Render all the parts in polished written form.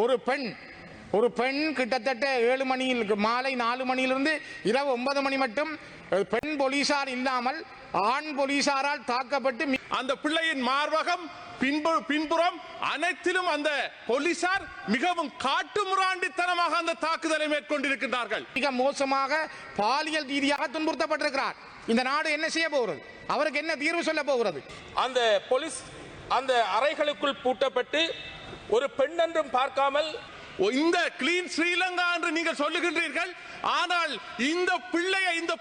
ஒரு பெண் கிட்டத்தட்ட 7 மணியில் மாலை 4 மணியிலிருந்து இரவு 9 மணி மட்டும் பெண் போலீசார் இல்லாமல் ஆண் போலீசாரால் தாக்கப்பட்டு அந்த பிள்ளையின் மார்பகம் பின்புறம் அனைத்திலும் அந்த போலீசார் மிகவும் காட்டுமிராண்டித்தனமாக அந்த தாக்குதலை மேற்கொண்டிருக்கிறார்கள். மிக மோசமாக பாலியல் ரீதியாக துன்புறுத்தப்பட்டிருக்கிறார். இந்த நாடு என்ன செய்ய போகிறது? அவருக்கு என்ன தீர்வு சொல்ல போகிறது? அந்த போலீஸ் அந்த அறைகளுக்குள் பூட்டப்பட்டு ஒரு பெண் என்றும் பார்க்காமல் இந்த கிளீன் ஸ்ரீலங்கா என்று நீங்கள் சொல்லுகின்றீர்கள். ஆனால் இந்த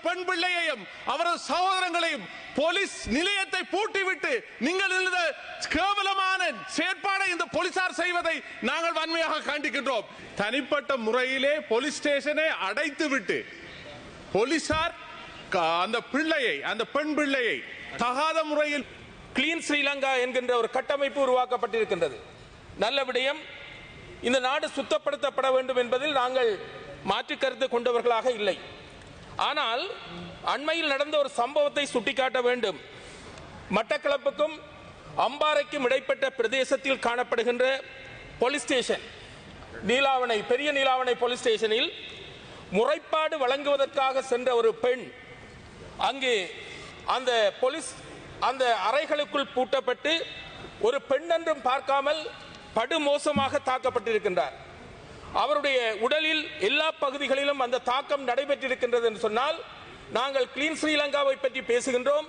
பெண் பிள்ளையையும் அவரது சகோதரங்களையும் போலீஸ் நிலையத்தை பூட்டிவிட்டு நீங்கள் இந்த கேவலமான செயற்பாடை இந்த போலீசார் செய்வதை நாங்கள் வன்மையாக கண்டிக்கின்றோம். தனிப்பட்ட முறையிலே போலீஸ் ஸ்டேஷனை அடைத்துவிட்டு போலீசார் அந்த பெண் பிள்ளையை தகாத முறையில் கிளீன் ஸ்ரீலங்கா என்கின்ற ஒரு கட்டமைப்பு உருவாக்கப்பட்டிருக்கின்றது. நல்ல விடயம். இந்த நாடு சுத்தப்படுத்தப்பட வேண்டும் என்பதில் நாங்கள் மாற்று கருத்து கொண்டவர்களாக இல்லை. ஆனால் அண்மையில் நடந்த ஒரு சம்பவத்தை சுட்டிக்காட்ட வேண்டும். மட்டக்களப்புக்கும் அம்பாறைக்கும் இடைப்பட்ட பிரதேசத்தில் காணப்படுகின்ற போலீஸ் ஸ்டேஷன் பெரிய நீலாவணை போலீஸ் ஸ்டேஷனில் முறைப்பாடு வழங்குவதற்காக சென்ற ஒரு பெண் அங்கே அந்த போலீஸ் அந்த அறைகளுக்குள் பூட்டப்பட்டு ஒரு பெண் என்றும் பார்க்காமல் படுமோசமாக தாக்கப்பட்டிருக்கின்றார். அவருடைய உடலில் எல்லா பகுதிகளிலும் அந்த தாக்கம் நடைபெற்றிருக்கின்றது என்று சொன்னால் நாங்கள் கிளீன் ஸ்ரீலங்காவை பற்றி பேசுகின்றோம்.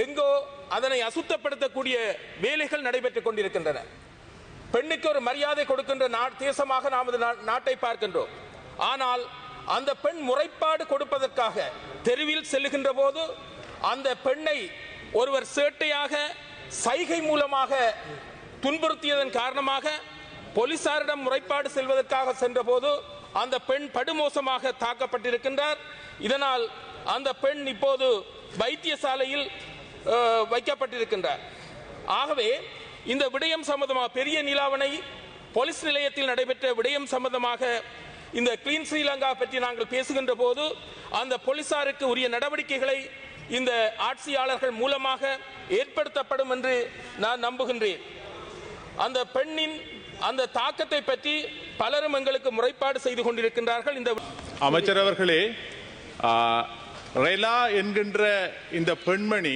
எங்கோ அதனை அசுத்தப்படுத்தக்கூடிய வேலைகள் நடைபெற்றுக் கொண்டிருக்கின்றன. பெண்ணுக்கு ஒரு மரியாதை கொடுக்கின்ற தேசமாக நமது நாட்டை பார்க்கின்றோம். ஆனால் அந்த பெண் முறைப்பாடு கொடுப்பதற்காக தெருவில் செல்லுகின்ற போது அந்த பெண்ணை ஒருவர் சேட்டையாக சைகை மூலமாக துன்புறுத்தியதன் காரணமாக போலீசாரிடம் முறைப்பாடு செல்வதற்காக சென்ற போது அந்த பெண் படுமோசமாக தாக்கப்பட்டிருக்கின்றார். இதனால் அந்த பெண் இப்போது வைத்தியசாலையில் வைக்கப்பட்டிருக்கின்றார். ஆகவே இந்த விடயம் சம்பந்தமாக பெரிய நீலாவணை போலீஸ் நிலையத்தில் நடைபெற்ற விடயம் சம்பந்தமாக இந்த கிளீன் ஸ்ரீலங்கா பற்றி நாங்கள் பேசுகின்ற போது அந்த போலீசாருக்கு உரிய நடவடிக்கைகளை இந்த ஆட்சியாளர்கள் மூலமாக ஏற்படுத்தப்படும் என்று நான் நம்புகின்றேன். அந்த பெண்ணின் அந்த தாக்கத்தை பற்றி பலரும் எங்களுக்கு முறைப்பாடு செய்து கொண்டிருக்கின்றார்கள். இந்த அமைச்சர் அவர்களே, ரெலா என்கின்ற இந்த பெண்மணி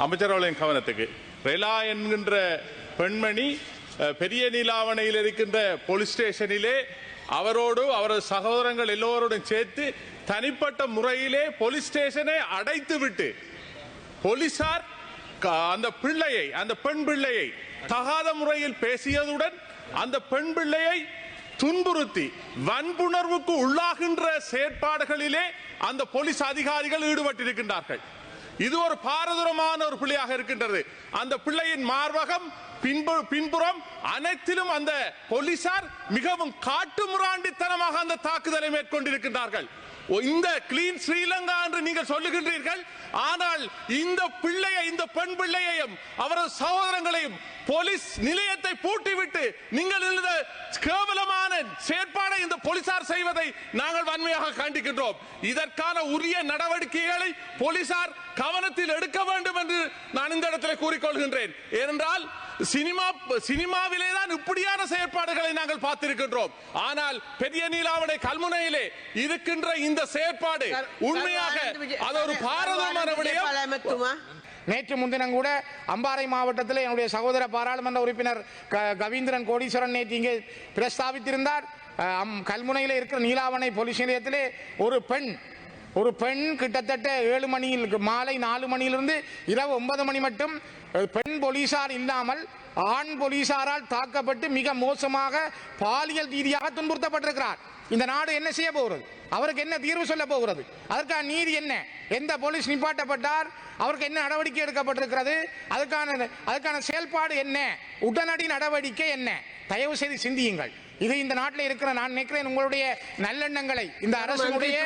அமைச்சரவர்களின் கவனத்துக்கு, ரெலா என்கின்ற பெண்மணி பெரிய நீலாவணையில் இருக்கின்ற போலீஸ் ஸ்டேஷனிலே அவரோடு அவரது சகோதரங்கள் எல்லோரோடும் சேர்த்து தனிப்பட்ட முறையிலே போலீஸ் ஸ்டேஷனை அடைத்துவிட்டு போலீசார் அந்த பெண் பிள்ளையை தகாத முறையில் பேசியதுடன் அந்த பெண் பிள்ளையை துன்புறுத்தி வன்புணர்வுக்கு உள்ளாகின்ற செயற்பாடுகளிலே அந்த போலீஸ் அதிகாரிகள் ஈடுபட்டிருக்கின்றார்கள். இது ஒரு பாரதூரமான ஒரு பிள்ளையாக இருக்கின்றது. அந்த பிள்ளையின் மார்பகம் பின்புறம் அனைத்திலும் அந்த போலீசார் மிகவும் காட்டுமிராண்டித்தனமாக அந்த தாக்குதலை மேற்கொண்டிருக்கின்றார்கள். இந்த கிளீன் ஸ்ரீலங்கா என்று நீங்கள் சொல்லுகின்றீர்கள். ஆனால் இந்த பெண் பிள்ளையையும் அவரது சகோதரங்களையும் போலீஸ் நிலையத்தை பூட்டிவிட்டு நீங்கள் இந்த கேவலமான செயற்பாடை இந்த போலீசார் செய்வதை நாங்கள் வன்மையாக கண்டிக்கின்றோம். இதற்கான உரிய நடவடிக்கைகளை போலீசார் கவனத்தில் எடுக்க வேண்டும் என்று நான் இந்த இடத்தில் கூறிக்கொள்கின்றேன். ஏனென்றால் சினிமாவிலே தான் இப்படியான செயற்பாடுகளை நாங்கள் பார்த்திருக்கின்றோம். ஆனால் பெரிய நீலாவணை கல்முனையிலே இருக்கின்ற இந்த செயற்பாடு உண்மையாக அது ஒரு பாரதமான விடயம். நேற்று முன்தினம் கூட அம்பாறை மாவட்டத்தில் என்னுடைய சகோதர பாராளுமன்ற உறுப்பினர் கவீந்திரன் கோடீஸ்வரன் நேற்று இங்கே பிரஸ்தாபித்திருந்தார். கல்முனையில் இருக்கிற நீலாவணை போலீஸ் நிலையத்திலே ஒரு பெண் கிட்டத்தட்ட 7 மணியில் மாலை 4 மணியிலிருந்து இரவு 9 மணி மட்டும் பெண் போலீசார் இல்லாமல் ஆண் போலீசாரால் தாக்கப்பட்டு மிக மோசமாக பாலியல் ரீதியாக துன்புறுத்தப்பட்டிருக்கிறார். இந்த நாடு என்ன செய்ய போகிறது? அவருக்கு என்ன தீர்வு சொல்ல போகிறது? அதற்கான நீதி என்ன? எந்த போலீஸ் நிப்பாட்டப்பட்டார்? அவருக்கு என்ன நடவடிக்கை எடுக்கப்பட்டிருக்கிறது? அதுக்கான செயல்பாடு என்ன? உடனடி நடவடிக்கை என்ன? தயவு செய்து சிந்தியுங்கள். இது இந்த நாட்டில் இருக்கிற நான் நினைக்கிறேன் உங்களுடைய நல்லெண்ணங்களை இந்த அரசுடைய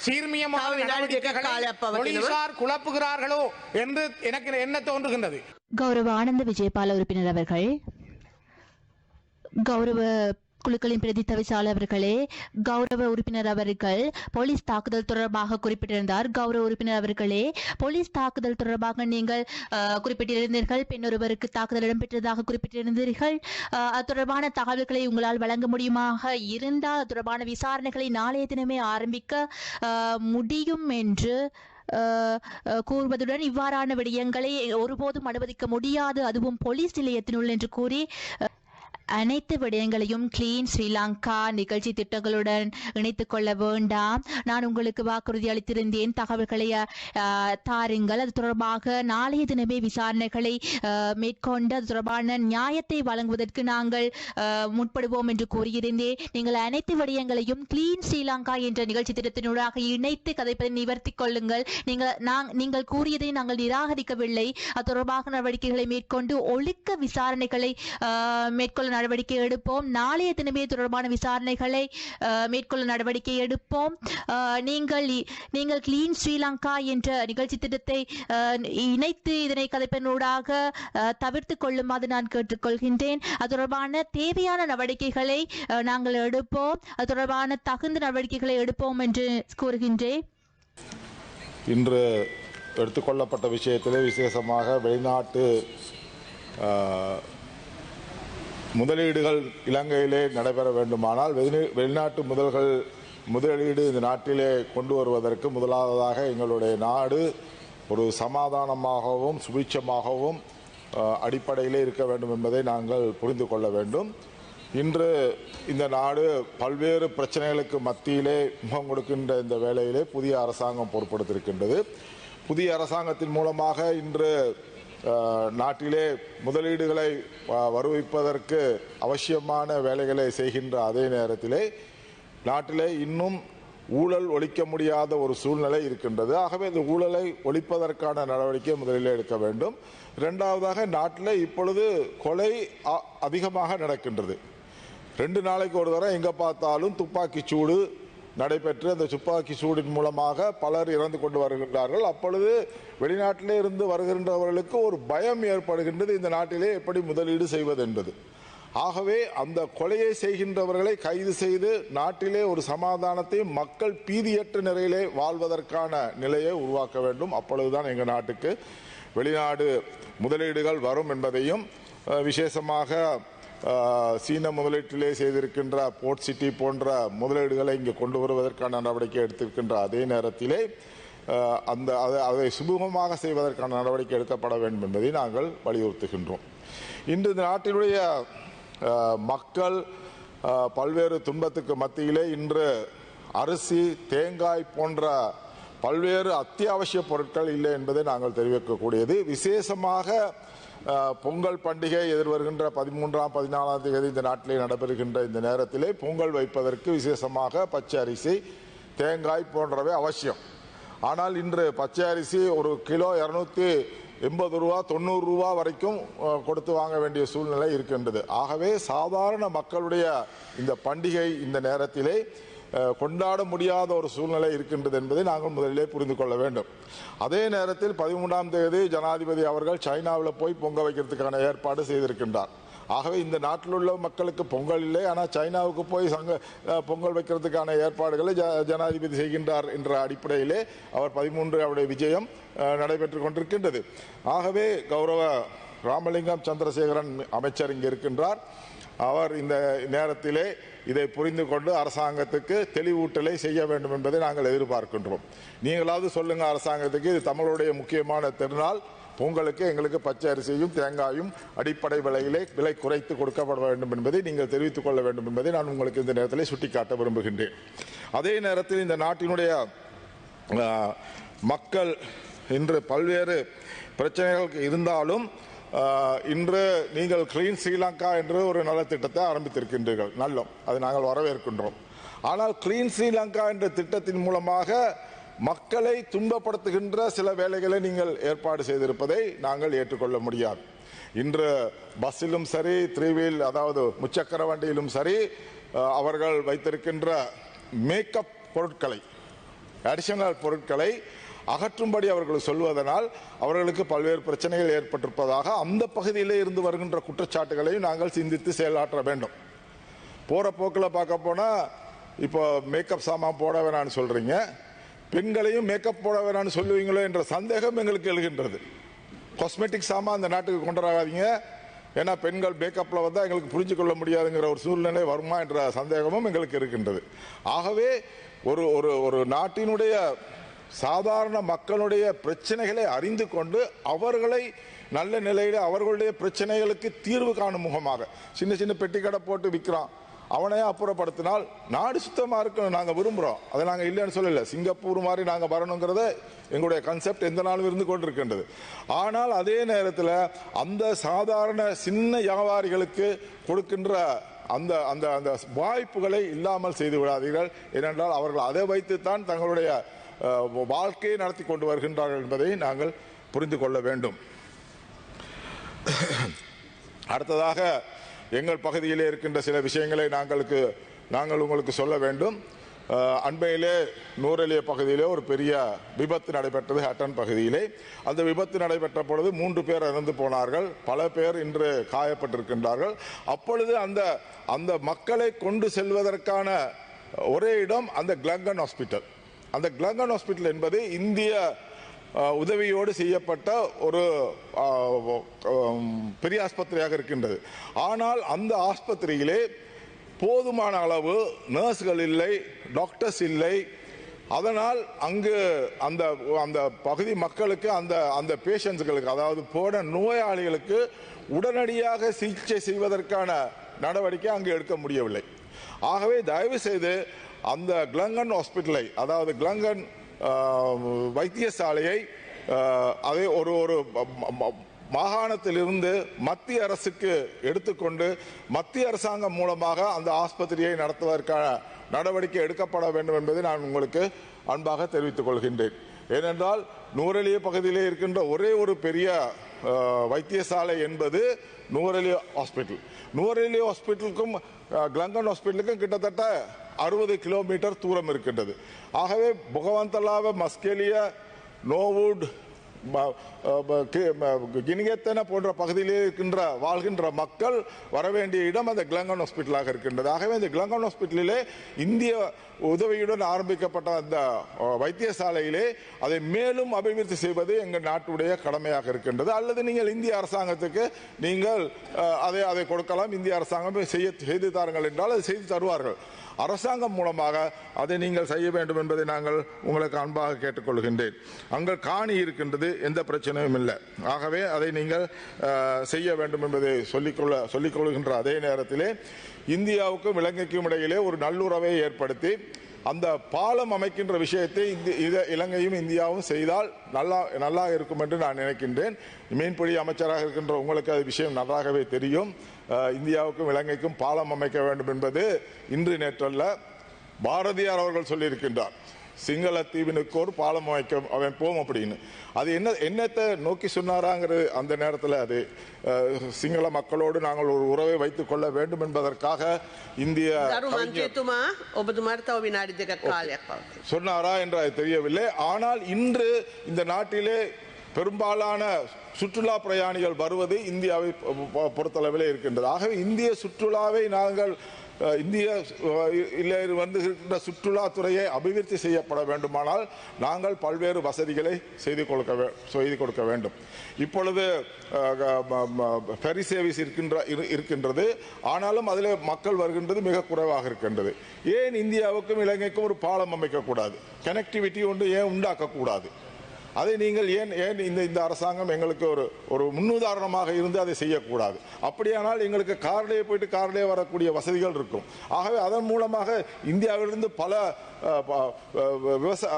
சீர்மியமான நடவடிக்கைகளை போலீசார் குழப்புகிறார்களோ என்று எனக்கு என்ன தோன்றுகின்றது. கௌரவ ஆனந்த விஜயபால உறுப்பினர் அவர்கள், கௌரவ குழுக்களின் பிரதி தவிசாளர் அவர்களே, கௌரவ உறுப்பினர் அவர்கள் போலீஸ் தாக்குதல் தொடர்பாக குறிப்பிட்டிருந்தார். கௌரவ உறுப்பினர் அவர்களே, போலீஸ் தாக்குதல் தொடர்பாக நீங்கள் குறிப்பிட்டிருந்தீர்கள். பெண்ணொருவருக்கு தாக்குதல் இடம்பெற்றதாக குறிப்பிட்டிருந்தீர்கள். அது தொடர்பான தகவல்களை உங்களால் வழங்க முடியுமாக இருந்தால் அது தொடர்பான விசாரணைகளை நாளைய தினமே ஆரம்பிக்க முடியும் என்று கூறுவதுடன் இவ்வாறான விடயங்களை ஒருபோதும் அனுமதிக்க முடியாது, அதுவும் போலீஸ் நிலையத்தினுள் என்று கூறி அனைத்து விடயங்களையும் கிளீன் ஸ்ரீலங்கா நிகழ்ச்சி திட்டங்களுடன் இணைத்துக் கொள்ள வேண்டாம். நான் உங்களுக்கு வாக்குறுதி அளித்திருந்தேன், தகவல்களை தாருங்கள், அது தொடர்பாக நாளைய தினமே விசாரணைகளை மேற்கொண்டு அது தொடர்பான நியாயத்தை வழங்குவதற்கு நாங்கள் முற்படுவோம் என்று கூறியிருந்தேன். நீங்கள் அனைத்து விடயங்களையும் கிளீன் ஸ்ரீலங்கா என்ற நிகழ்ச்சி திட்டத்தினூடாக இணைத்து கதைப்பதை நிவர்த்திக் கொள்ளுங்கள். நீங்கள் கூறியதை நாங்கள் நிராகரிக்கவில்லை. அது தொடர்பாக நடவடிக்கைகளை மேற்கொண்டு ஒழுக்க விசாரணைகளை மேற்கொள்ள நடவடிக்கை எடுப்போம். நாளைய தினமே தொடர்பான விசாரணைகளை மேற்கொள்ள நடவடிக்கை எடுப்போம். நீங்கள் கிளீன் ஸ்ரீலங்கா என்ற நிகழ்ச்சி திட்டத்தை இணைத்து இதனை கதைப்பதனூடாக தவிர்த்து கொள்ளுமாறு நான் கேட்டுக்கொள்கின்றேன். அது தொடர்பான தேவையான நடவடிக்கைகளை நாங்கள் எடுப்போம். அது தொடர்பான தகுந்த நடவடிக்கைகளை எடுப்போம் என்று கூறுகின்றேன். இன்று எடுத்துக்கொள்ளப்பட்ட விஷயத்திலே விசேஷமாக வெளிநாட்டு முதலீடுகள் இலங்கையிலே நடைபெற வேண்டுமானால் வெளிநாட்டு முதலீடு இந்த நாட்டிலே கொண்டு வருவதற்கு முதலாவதாக எங்களுடைய நாடு ஒரு சமாதானமாகவும் சுபிட்சமாகவும் அடிப்படையிலே இருக்க வேண்டும் என்பதை நாங்கள் புரிந்து கொள்ள வேண்டும். இன்று இந்த நாடு பல்வேறு பிரச்சனைகளுக்கு மத்தியிலே முகம் கொடுக்கின்ற இந்த வேளையிலே புதிய அரசாங்கம் பொறுப்படுத்திருக்கின்றது. புதிய அரசாங்கத்தின் மூலமாக இன்று நாட்டிலே முதலீடுகளை வருவிப்பதற்கு அவசியமான வேலைகளை செய்கின்ற அதே நேரத்திலே நாட்டிலே இன்னும் ஊழல் ஒழிக்க முடியாத ஒரு சூழ்நிலை இருக்கின்றது. ஆகவே இந்த ஊழலை ஒழிப்பதற்கான நடவடிக்கை முதலில் எடுக்க வேண்டும். இரண்டாவதாக நாட்டில் இப்பொழுது கொலை அதிகமாக நடக்கின்றது. 2 நாளைக்கு ஒரு தடவை எங்கே பார்த்தாலும் துப்பாக்கி சூடு நடைபெற்று அந்த துப்பாக்கி சூடின் மூலமாக பலர் இறந்து கொண்டு வருகின்றார்கள். அப்பொழுது வெளிநாட்டிலே இருந்து வருகின்றவர்களுக்கு ஒரு பயம் ஏற்படுகின்றது, இந்த நாட்டிலே எப்படி முதலீடு செய்வது என்பது. ஆகவே அந்த கொலையை செய்கின்றவர்களை கைது செய்து நாட்டிலே ஒரு சமாதானத்தை மக்கள் பீதியற்ற நிலையிலே வாழ்வதற்கான நிலையை உருவாக்க வேண்டும். அப்பொழுதுதான் எங்கள் நாட்டுக்கு வெளிநாடு முதலீடுகள் வரும் என்பதையும் விசேஷமாக சீன முதலீட்டிலே செய்திருக்கின்ற போர்ட் சிட்டி போன்ற முதலீடுகளை இங்கே கொண்டு வருவதற்கான நடவடிக்கை எடுத்திருக்கின்ற அதே நேரத்திலே அதை சுமூகமாக செய்வதற்கான நடவடிக்கை எடுக்கப்பட வேண்டும் என்பதை நாங்கள் வலியுறுத்துகின்றோம். இன்று இந்த நாட்டினுடைய மக்கள் பல்வேறு துன்பத்துக்கு மத்தியிலே இன்று அரிசி, தேங்காய் போன்ற பல்வேறு அத்தியாவசிய பொருட்கள் இல்லை என்பதை நாங்கள் தெரிவிக்கக்கூடியது. விசேஷமாக பொங்கல் பண்டிகை எதிர்வருகின்ற 13ஆம் 14ஆம் தேதி இந்த நாட்டிலே நடைபெறுகின்ற இந்த நேரத்திலே பொங்கல் வைப்பதற்கு விசேஷமாக பச்சை அரிசி, தேங்காய் போன்றவை அவசியம். ஆனால் இன்று பச்சை அரிசி ஒரு கிலோ 280 ரூபா 90 ரூபா வரைக்கும் கொடுத்து வாங்க வேண்டிய சூழ்நிலை இருக்கின்றது. ஆகவே சாதாரண மக்களுடைய இந்த பண்டிகை இந்த நேரத்திலே கொண்டாட முடியாத ஒரு சூழ்நிலை இருக்கின்றது என்பதை நாங்கள் முதலிலே புரிந்து கொள்ள வேண்டும். அதே நேரத்தில் 13ஆம் தேதி ஜனாதிபதி அவர்கள் சைனாவில் போய் பொங்கல் வைக்கிறதுக்கான ஏற்பாடு செய்திருக்கின்றார். ஆகவே இந்த நாட்டில் உள்ள மக்களுக்கு பொங்கல் இல்லை, ஆனால் சைனாவுக்கு போய் பொங்கல் வைக்கிறதுக்கான ஏற்பாடுகளை ஜனாதிபதி செய்கின்றார் என்ற அடிப்படையிலே அவர் 13 அவருடைய விஜயம் நடைபெற்று கொண்டிருக்கின்றது. ஆகவே கௌரவ ராமலிங்கம் சந்திரசேகரன் அமைச்சர் இங்கே இருக்கின்றார். அவர் இந்த நேரத்திலே இதை புரிந்து கொண்டு அரசாங்கத்துக்கு தெளிவூட்டலை செய்ய வேண்டும் என்பதை நாங்கள் எதிர்பார்க்கின்றோம். நீங்களாவது சொல்லுங்க அரசாங்கத்துக்கு, இது தமிழுடைய முக்கியமான திருநாள், பொங்கலுக்கு எங்களுக்கு பச்சை அரிசியும் தேங்காயும் அடிப்படை விலை குறைத்து கொடுக்கப்பட வேண்டும் என்பதை நீங்கள் தெரிவித்துக் கொள்ள வேண்டும் என்பதை நான் உங்களுக்கு இந்த நேரத்தில் சுட்டிக்காட்ட விரும்புகின்றேன். அதே நேரத்தில் இந்த நாட்டினுடைய மக்கள் இன்று பல்வேறு பிரச்சனைகளுக்கு இருந்தாலும் இன்று நீங்கள் கிளீன் ஸ்ரீலங்கா என்று ஒரு நலத்திட்டத்தை ஆரம்பித்திருக்கின்றீர்கள். நல்லோம், அதை நாங்கள் வரவேற்கின்றோம். ஆனால் கிளீன் ஸ்ரீலங்கா என்ற திட்டத்தின் மூலமாக மக்களை துன்பப்படுத்துகின்ற சில வேலைகளை நீங்கள் ஏற்பாடு செய்திருப்பதை நாங்கள் ஏற்றுக்கொள்ள முடியாது. இன்று பஸ்ஸிலும் சரி, 3 வீல் அதாவது முச்சக்கர வண்டியிலும் சரி, அவர்கள் வைத்திருக்கின்ற மேக்கப் பொருட்களை, அடிஷனல் பொருட்களை அகற்றும்படி அவர்கள் சொல்வதனால் அவர்களுக்கு பல்வேறு பிரச்சனைகள் ஏற்பட்டிருப்பதாக அந்த பகுதியிலே இருந்து வருகின்ற குற்றச்சாட்டுகளையும் நாங்கள் சிந்தித்து செயலாற்ற வேண்டும். போகிற போக்கில் பார்க்க போனால் இப்போ மேக்கப் சாமான் போட வேணான்னு சொல்கிறீங்க, பெண்களையும் மேக்கப் போட வேணான்னு சொல்லுவீங்களோ என்ற சந்தேகம் எங்களுக்கு எழுகின்றது. காஸ்மெட்டிக் சாமான் அந்த நாட்டுக்கு கொண்டு வராதீங்க, ஏன்னா பெண்கள் மேக்கப்பில் வந்தால் எங்களுக்கு புரிஞ்சு கொள்ள முடியாதுங்கிற ஒரு சூழ்நிலை வருமா என்ற சந்தேகமும் எங்களுக்கு இருக்கின்றது. ஆகவே ஒரு ஒரு ஒரு நாட்டினுடைய சாதாரண மக்களுடைய பிரச்சனைகளை அறிந்து கொண்டு அவர்களை நல்ல நிலையில் அவர்களுடைய பிரச்சனைகளுக்கு தீர்வு காணும் முகமாக சின்ன சின்ன பெட்டி கடை போட்டு விற்கிறான், அவனையே அப்புறப்படுத்தினால் நாடு சுத்தமாக இருக்கணும் நாங்கள் விரும்புகிறோம். அதை நாங்கள் இல்லைன்னு சொல்லலை. சிங்கப்பூர் மாதிரி நாங்கள் வரணுங்கிறத எங்களுடைய கான்செப்ட் எந்த நாளும் இருந்து கொண்டிருக்கின்றது. ஆனால் அதே நேரத்தில் அந்த சாதாரண சின்ன வியாபாரிகளுக்கு கொடுக்கின்ற அந்த அந்த அந்த வாய்ப்புகளை இல்லாமல் செய்து விடாதீர்கள். ஏனென்றால் அவர்கள் அதை வைத்துத்தான் தங்களுடைய வாழ்க்கையை நடத்தி கொண்டு வருகின்றார்கள் என்பதை நாங்கள் புரிந்து கொள்ள வேண்டும். அடுத்ததாக எங்கள் பகுதியிலே இருக்கின்ற சில விஷயங்களை நாங்கள் உங்களுக்கு சொல்ல வேண்டும். அண்மையிலே நூரெலிய பகுதியிலே ஒரு பெரிய விபத்து நடைபெற்றது. ஹட்டன் பகுதியிலே அந்த விபத்து நடைபெற்ற பொழுது 3 பேர் இறந்து போனார்கள், பல பேர் இன்று காயப்பட்டிருக்கின்றார்கள். அப்பொழுது அந்த மக்களை கொண்டு செல்வதற்கான ஒரே இடம் அந்த கிளங்கன் ஹாஸ்பிட்டல். அந்த கிளங்கன் ஹாஸ்பிட்டல் என்பது இந்திய உதவியோடு செய்யப்பட்ட ஒரு பெரிய ஆஸ்பத்திரியாக இருக்கின்றது. ஆனால் அந்த ஆஸ்பத்திரியிலே போதுமான அளவு நர்ஸ்கள் இல்லை, டாக்டர்ஸ் இல்லை. அதனால் அங்கு அந்த அந்த பகுதி மக்களுக்கு அந்த பேஷண்ட்ஸ்களுக்கு, அதாவது போன நோயாளிகளுக்கு உடனடியாக சிகிச்சை செய்வதற்கான நடவடிக்கை அங்கு எடுக்க முடியவில்லை. ஆகவே தயவு செய்து அந்த கிளங்கன் ஹாஸ்பிட்டலை, அதாவது கிளங்கன் வைத்தியசாலையை அதை ஒரு ஒரு மாகாணத்திலிருந்து மத்திய அரசுக்கு எடுத்துக்கொண்டு மத்திய அரசாங்கம் மூலமாக அந்த ஆஸ்பத்திரியை நடத்துவதற்கான நடவடிக்கை எடுக்கப்பட வேண்டும் என்பதை நான் உங்களுக்கு அன்பாக தெரிவித்துக் கொள்கின்றேன். ஏனென்றால் நூரெலிய பகுதியிலே இருக்கின்ற ஒரே ஒரு பெரிய வைத்தியசாலை என்பது நூரெலிய ஹாஸ்பிட்டல். நூரெலிய ஹாஸ்பிட்டலுக்கும் கிளங்கன் ஹாஸ்பிட்டலுக்கும் கிட்டத்தட்ட 60 கிலோமீட்டர் தூரம் இருக்கின்றது. ஆகவே புகவந்தலாவ, மஸ்கெலிய, நோவுட், கினிகத்தன போன்ற பகுதியிலே வாழ்கின்ற மக்கள் வரவேண்டிய இடம் அந்த கிளங்கன் ஹாஸ்பிட்டலாக இருக்கின்றது. ஆகவே இந்த கிளங்கன் ஹாஸ்பிட்டலிலே இந்திய உதவியுடன் ஆரம்பிக்கப்பட்ட அந்த வைத்தியசாலையிலே அதை மேலும் அபிவிருத்தி செய்வது எங்கள் நாட்டுடைய கடமையாக இருக்கின்றது. அல்லது நீங்கள் இந்திய அரசாங்கத்துக்கு நீங்கள் அதை கொடுக்கலாம், இந்திய அரசாங்கம் செய்து தாருங்கள் என்றால் அதை செய்து தருவார்கள். அரசாங்கம் மூலமாக அதை நீங்கள் செய்ய வேண்டும் என்பதை நாங்கள் உங்களுக்கு அன்பாக கேட்டுக்கொள்கின்றேன். அங்கே காணி இருக்கின்றது, எந்த பிரச்சனையும் இல்லை. ஆகவே அதை நீங்கள் செய்ய வேண்டும் என்பதை சொல்லிக்கொள்கின்ற அதே நேரத்திலே இந்தியாவுக்கும் இலங்கைக்கும் இடையிலே ஒரு நல்லுறவை ஏற்படுத்தி அந்த பாலம் அமைக்கின்ற விஷயத்தை இலங்கையும் இந்தியாவும் செய்தால் நல்லா இருக்கும் என்று நான் நினைக்கின்றேன். மீன்பிடி அமைச்சராக இருக்கின்ற உங்களுக்கு அது விஷயம் நன்றாகவே தெரியும். இந்தியாவுக்கும் இலங்கைக்கும் பாலம் அமைக்க வேண்டும் என்பது இன்று நேற்றல்ல, பாரதியார் அவர்கள் சொல்லியிருக்கின்றார். சிங்கள தீவினுக்கு ஒரு பாலம் அமைப்போம் அப்படின்னு. அது என்னத்தை நோக்கி சொன்னாராங்கிறது அந்த நேரத்தில் அது சிங்கள மக்களோடு நாங்கள் ஒரு உறவை வைத்துக் கொள்ள வேண்டும் என்பதற்காக இந்திய சொன்னாரா என்று அது தெரியவில்லை. ஆனால் இன்று இந்த நாட்டிலே பெரும்பாலான சுற்றுலா பிரயாணிகள் வருவது இந்தியாவை பொறுத்தளவிலே இருக்கின்றது. ஆகவே இந்திய சுற்றுலாவை நாங்கள் வந்து சுற்றுலாத்துறையை அபிவிருத்தி செய்யப்பட வேண்டுமானால் நாங்கள் பல்வேறு வசதிகளை செய்து கொடுக்க வேண்டும். இப்பொழுது ஃபெரி சர்வீஸ் இருக்கின்றது, ஆனாலும் அதில் மக்கள் வருகின்றது மிக குறைவாக இருக்கின்றது. ஏன் இந்தியாவுக்கும் இலங்கைக்கும் ஒரு பாலம் அமைக்கக்கூடாது? கனெக்டிவிட்டி ஒன்று ஏன் உண்டாக்கக்கூடாது? அதை நீங்கள் ஏன் இந்த அரசாங்கம் எங்களுக்கு ஒரு முன்னுதாரணமாக இருந்து அதை செய்யக்கூடாது? அப்படியானால் எங்களுக்கு கார்லேயே போயிட்டு கார்லேயே வரக்கூடிய வசதிகள் இருக்கும். ஆகவே அதன் மூலமாக இந்தியாவிலிருந்து பல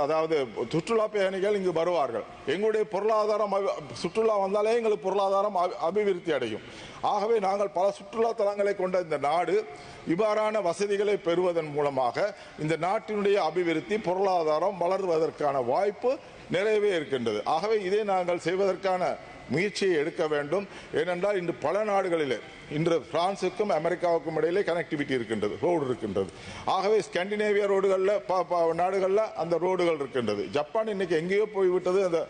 அதாவது சுற்றுலா பயணிகள் இங்கு வருவார்கள். எங்களுடைய பொருளாதாரம் சுற்றுலா வந்தாலே எங்களுக்கு பொருளாதாரம் அபிவிருத்தி அடையும். ஆகவே நாங்கள் பல சுற்றுலா தலங்களை கொண்ட இந்த நாடு இவ்வாறான வசதிகளை பெறுவதன் மூலமாக இந்த நாட்டினுடைய அபிவிருத்தி பொருளாதாரம் வளர்வதற்கான வாய்ப்பு நிறையவே இருக்கின்றது. ஆகவே இதை நாங்கள் செய்வதற்கான முயற்சியை எடுக்க வேண்டும். ஏனென்றால் இன்று பல நாடுகளிலே இன்று பிரான்சுக்கும் அமெரிக்காவுக்கும் இடையிலே கனெக்டிவிட்டி இருக்கின்றது, ரோடு இருக்கின்றது. ஆகவே ஸ்காண்டினேவியா ரோடுகளில் நாடுகளில் அந்த ரோடுகள் இருக்கின்றது. ஜப்பான் இன்னைக்கு எங்கேயோ போய்விட்டது அந்த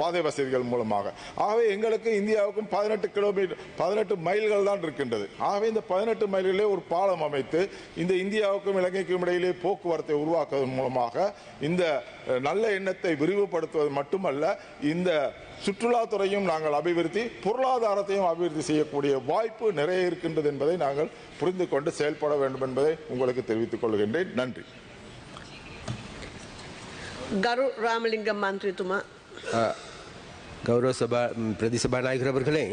பாதை வசதிகள் மூலமாக. ஆகவே எங்களுக்கு இந்தியாவுக்கும் 18 மைல்கள் தான் இருக்கின்றது. ஆகவே இந்த 18 மைல்களிலே ஒரு பாலம் அமைத்து இந்த இந்தியாவுக்கும் இலங்கைக்கும் இடையிலே போக்குவரத்தை உருவாக்குவதன் மூலமாக இந்த நல்ல எண்ணத்தை விரிவுபடுத்துவது மட்டுமல்ல, இந்த சுற்றுலாத்துறையும் நாங்கள் அபிவிருத்தி, பொருளாதாரத்தையும் அபிவிருத்தி செய்யக்கூடிய வாய்ப்பு நிறைய இருக்கின்றது என்பதை நாங்கள் புரிந்து கொண்டு செயல்பட வேண்டும் என்பதை உங்களுக்கு தெரிவித்துக் கொள்கின்றேன். நன்றி. கரு ராமலிங்கம் மந்திரித்துமா. கௌரவ பிரதி சபாநாயகர் அவர்களே,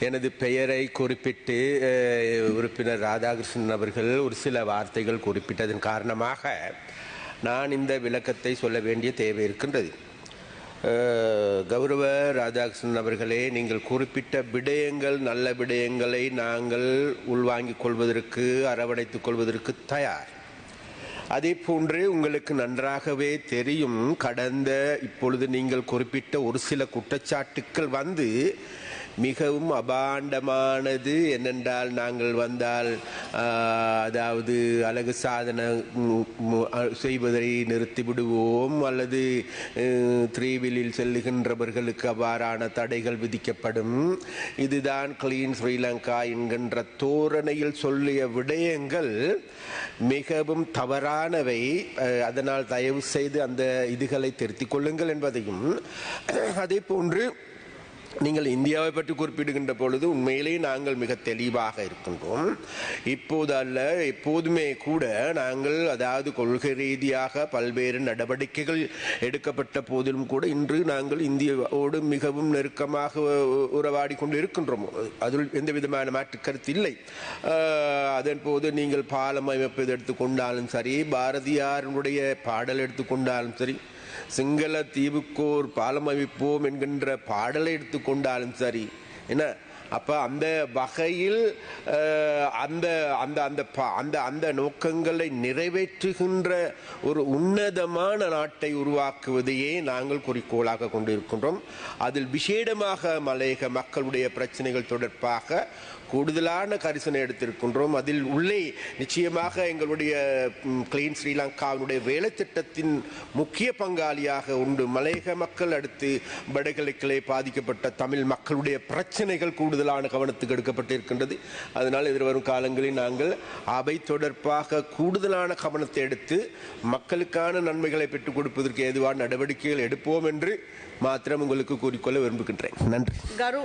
எனது பெயரை குறிப்பிட்டு உறுப்பினர் ராதாகிருஷ்ணன் அவர்கள் ஒரு சில வார்த்தைகள் குறிப்பிட்டதன் காரணமாக நான் இந்த விளக்கத்தை சொல்ல வேண்டிய தேவை இருக்கின்றது. கௌரவ ராதாகிருஷ்ணன் அவர்களே, நீங்கள் குறிப்பிட்ட விடயங்கள் நல்ல விடயங்களை நாங்கள் உள்வாங்கிக் கொள்வதற்கு, அரவணைத்துக் கொள்வதற்கு தயார். அதே போன்று உங்களுக்கு நன்றாகவே தெரியும், இப்பொழுது நீங்கள் குறிப்பிட்ட ஒரு சில குற்றச்சாட்டுக்கள் மிகவும் அபாண்டமானது. என்னென்றால், நாங்கள் வந்தால் அதாவது அழகு சாதனை செய்வதை நிறுத்திவிடுவோம், அல்லது த்ரீவீலில் செல்லுகின்றவர்களுக்கு அவ்வாறான தடைகள் விதிக்கப்படும், இதுதான் கிளீன் ஸ்ரீலங்கா என்கின்ற தோரணையில் சொல்லிய விடயங்கள் மிகவும் தவறானவை. அதனால் தயவு செய்து அந்த இதுகளை திருத்திக் கொள்ளுங்கள் என்பதையும், அதே போன்று நீங்கள் இந்தியாவை பற்றி குறிப்பிடுகின்ற பொழுது உண்மையிலேயே நாங்கள் மிக தெளிவாக இருக்கின்றோம். இப்போது அல்ல, எப்போதுமே கூட நாங்கள் அதாவது கொள்கை ரீதியாக பல்வேறு நடவடிக்கைகள் எடுக்கப்பட்ட போதிலும் கூட இன்று நாங்கள் இந்தியாவோடு மிகவும் நெருக்கமாக உறவாடி கொண்டு இருக்கின்றோம். அதில் எந்த விதமான மாற்று கருத்து இல்லை. அதன் போது நீங்கள் பாலம் அமைப்பது எடுத்துக்கொண்டாலும் சரி, பாரதியாருடைய பாடல் எடுத்துக்கொண்டாலும் சரி, சிங்கள தீவுக்கோர் பாலம் அமைப்போம் என்கின்ற பாடலை எடுத்துக்கொண்டாலும் சரி, என்ன அப்ப அந்த வகையில் அந்த நோக்கங்களை நிறைவேற்றுகின்ற ஒரு உன்னதமான நாட்டை உருவாக்குவதையே நாங்கள் குறிக்கோளாக கொண்டிருக்கின்றோம். அதில் விசேடமாக மலையக மக்களுடைய பிரச்சனைகள் தொடர்பாக கூடுதலான கரிசனை எடுத்திருக்கின்றோம். அதில் உள்ளே நிச்சயமாக எங்களுடைய கிளீன் ஸ்ரீலங்காவினுடைய வேலை திட்டத்தின் முக்கிய பங்காளியாக உண்டு மலையக மக்கள், அடுத்து வடகிழக்கிலே பாதிக்கப்பட்ட தமிழ் மக்களுடைய பிரச்சனைகள் கூடுதலான கவனத்துக்கு எடுக்கப்பட்டிருக்கின்றது. அதனால் எதிர்வரும் காலங்களில் நாங்கள் அவை தொடர்பாக கூடுதலான கவனத்தை எடுத்து மக்களுக்கான நன்மைகளை பெற்றுக் கொடுப்பதற்கு ஏதுவான நடவடிக்கைகள் எடுப்போம் என்று மாத்திரம் உங்களுக்கு கூறிக்கொள்ள விரும்புகின்றேன். நன்றி.